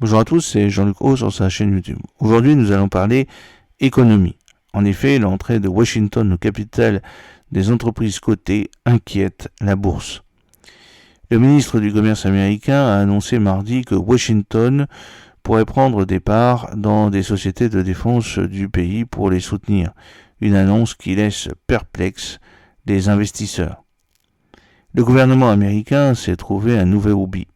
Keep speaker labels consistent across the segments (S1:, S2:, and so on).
S1: Bonjour à tous, c'est Jean-Luc Haut sur sa chaîne YouTube. Aujourd'hui, nous allons parler économie. En effet, l'entrée de Washington au capital des entreprises cotées inquiète la bourse. Le ministre du Commerce américain a annoncé mardi que Washington pourrait prendre des parts dans des sociétés de défense du pays pour les soutenir. Une annonce qui laisse perplexes les investisseurs. Le gouvernement américain s'est trouvé un nouvel hobby.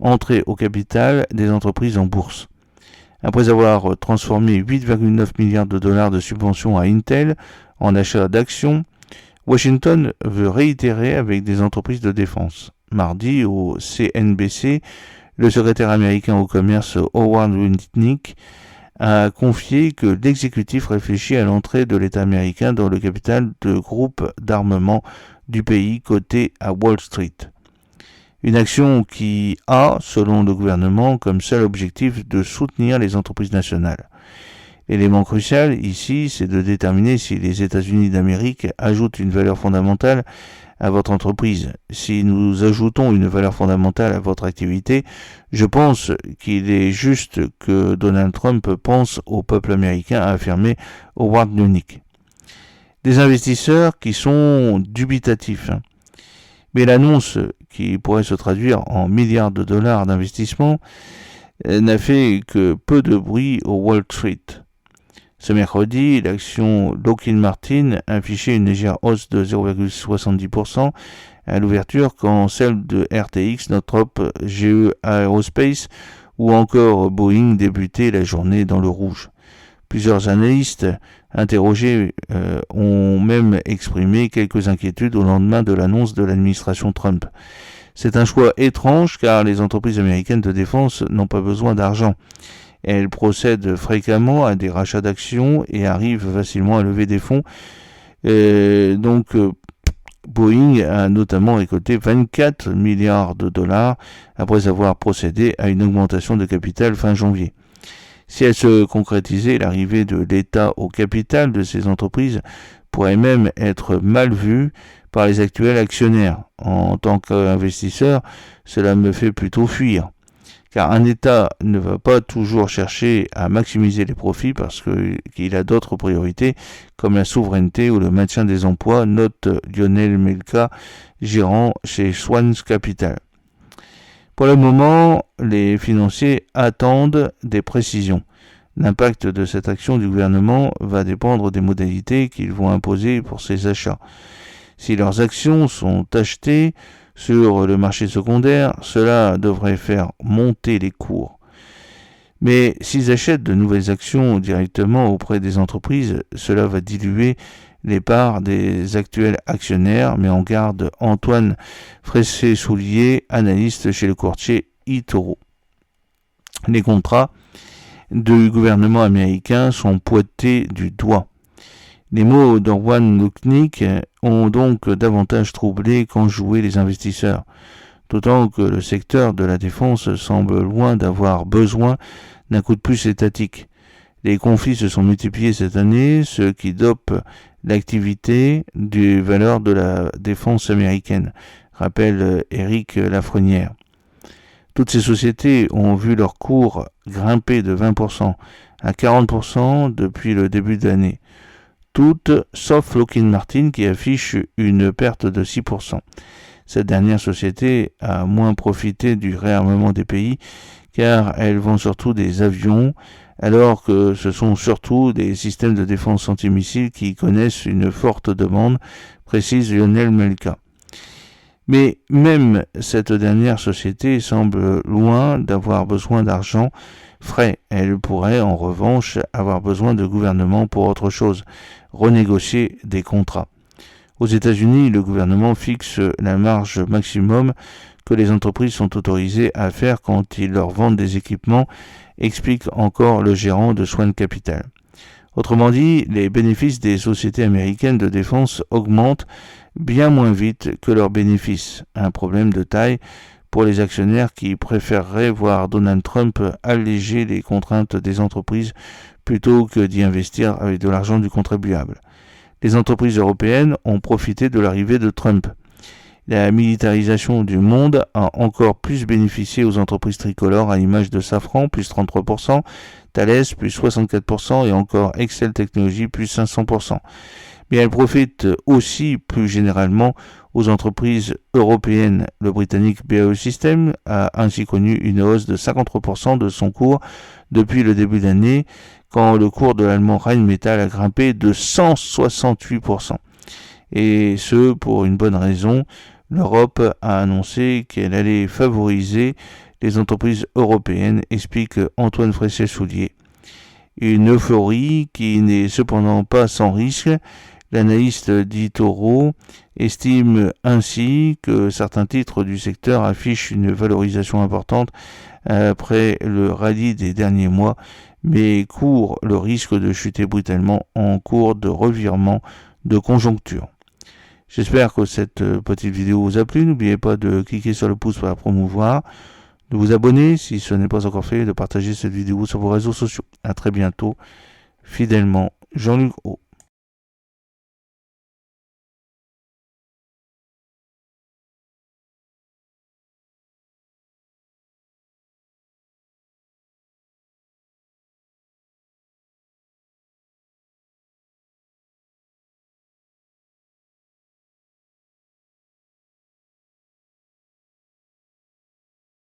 S1: Entrer au capital des entreprises en bourse. Après avoir transformé 8,9 milliards de dollars de subventions à Intel en achat d'actions, Washington veut réitérer avec des entreprises de défense. Mardi, au CNBC, le secrétaire américain au commerce Howard Lutnick a confié que l'exécutif réfléchit à l'entrée de l'État américain dans le capital de groupes d'armement du pays cotés à Wall Street. Une action qui a, selon le gouvernement, comme seul objectif de soutenir les entreprises nationales. L'élément crucial ici, c'est de déterminer si les États-Unis d'Amérique ajoutent une valeur fondamentale à votre entreprise. Si nous ajoutons une valeur fondamentale à votre activité, je pense qu'il est juste que Donald Trump pense au peuple américain, a affirmé Howard Lutnick. Des investisseurs qui sont dubitatifs. Mais l'annonce, qui pourrait se traduire en milliards de dollars d'investissement, n'a fait que peu de bruit au Wall Street. Ce mercredi, l'action Lockheed Martin affichait une légère hausse de 0,70% à l'ouverture, quand celle de RTX, Northrop, GE Aerospace ou encore Boeing débutaient la journée dans le rouge. Plusieurs analystes interrogés ont même exprimé quelques inquiétudes au lendemain de l'annonce de l'administration Trump. C'est un choix étrange car les entreprises américaines de défense n'ont pas besoin d'argent. Elles procèdent fréquemment à des rachats d'actions et arrivent facilement à lever des fonds. Boeing a notamment récolté 24 milliards de dollars après avoir procédé à une augmentation de capital fin janvier. Si elle se concrétisait, l'arrivée de l'État au capital de ces entreprises pourrait même être mal vue par les actuels actionnaires. En tant qu'investisseur, cela me fait plutôt fuir. Car un État ne va pas toujours chercher à maximiser les profits parce qu'il a d'autres priorités comme la souveraineté ou le maintien des emplois, note Lionel Melka, gérant chez Swans Capital. Pour le moment, les financiers attendent des précisions. L'impact de cette action du gouvernement va dépendre des modalités qu'ils vont imposer pour ces achats. Si leurs actions sont achetées sur le marché secondaire, cela devrait faire monter les cours. Mais s'ils achètent de nouvelles actions directement auprès des entreprises, cela va diluer les parts des actuels actionnaires, met en garde Antoine Fressé-Soulier, analyste chez le courtier eToro. Les contrats du gouvernement américain sont pointés du doigt. Les mots d'Howard Lutnick ont donc davantage troublé qu'enjoué les investisseurs, d'autant que le secteur de la défense semble loin d'avoir besoin d'un coup de pouce étatique. Les conflits se sont multipliés cette année, ce qui dope l'activité des valeurs de la défense américaine, rappelle Éric Lafrenière. Toutes ces sociétés ont vu leur cours grimper de 20% à 40% depuis le début de l'année. Toutes, sauf Lockheed Martin qui affiche une perte de 6%. Cette dernière société a moins profité du réarmement des pays car elle vend surtout des avions, alors que ce sont surtout des systèmes de défense antimissiles qui connaissent une forte demande, précise Lionel Melka. Mais même cette dernière société semble loin d'avoir besoin d'argent frais. Elle pourrait en revanche avoir besoin de gouvernement pour autre chose, renégocier des contrats. Aux États-Unis, le gouvernement fixe la marge maximum que les entreprises sont autorisées à faire quand ils leur vendent des équipements, explique encore le gérant de Swan Capital. Autrement dit, les bénéfices des sociétés américaines de défense augmentent bien moins vite que leurs bénéfices. Un problème de taille pour les actionnaires qui préféreraient voir Donald Trump alléger les contraintes des entreprises plutôt que d'y investir avec de l'argent du contribuable. Les entreprises européennes ont profité de l'arrivée de Trump. La militarisation du monde a encore plus bénéficié aux entreprises tricolores, à l'image de Safran, plus 33%, Thales, plus 64%, et encore Excel Technologies, plus 500%. Mais elle profite aussi plus généralement aux entreprises européennes. Le britannique BAE Systems a ainsi connu une hausse de 53% de son cours depuis le début d'année, quand le cours de l'allemand Rheinmetall a grimpé de 168%. Et ce, pour une bonne raison. L'Europe a annoncé qu'elle allait favoriser les entreprises européennes, explique Antoine Fresset-Soulier. Une euphorie qui n'est cependant pas sans risque. L'analyste d'Itoro estime ainsi que certains titres du secteur affichent une valorisation importante après le rallye des derniers mois, mais court le risque de chuter brutalement en cours de revirement de conjoncture. J'espère que cette petite vidéo vous a plu. N'oubliez pas de cliquer sur le pouce pour la promouvoir, de vous abonner si ce n'est pas encore fait, de partager cette vidéo sur vos réseaux sociaux. À très bientôt. Fidèlement, Jean-Luc O.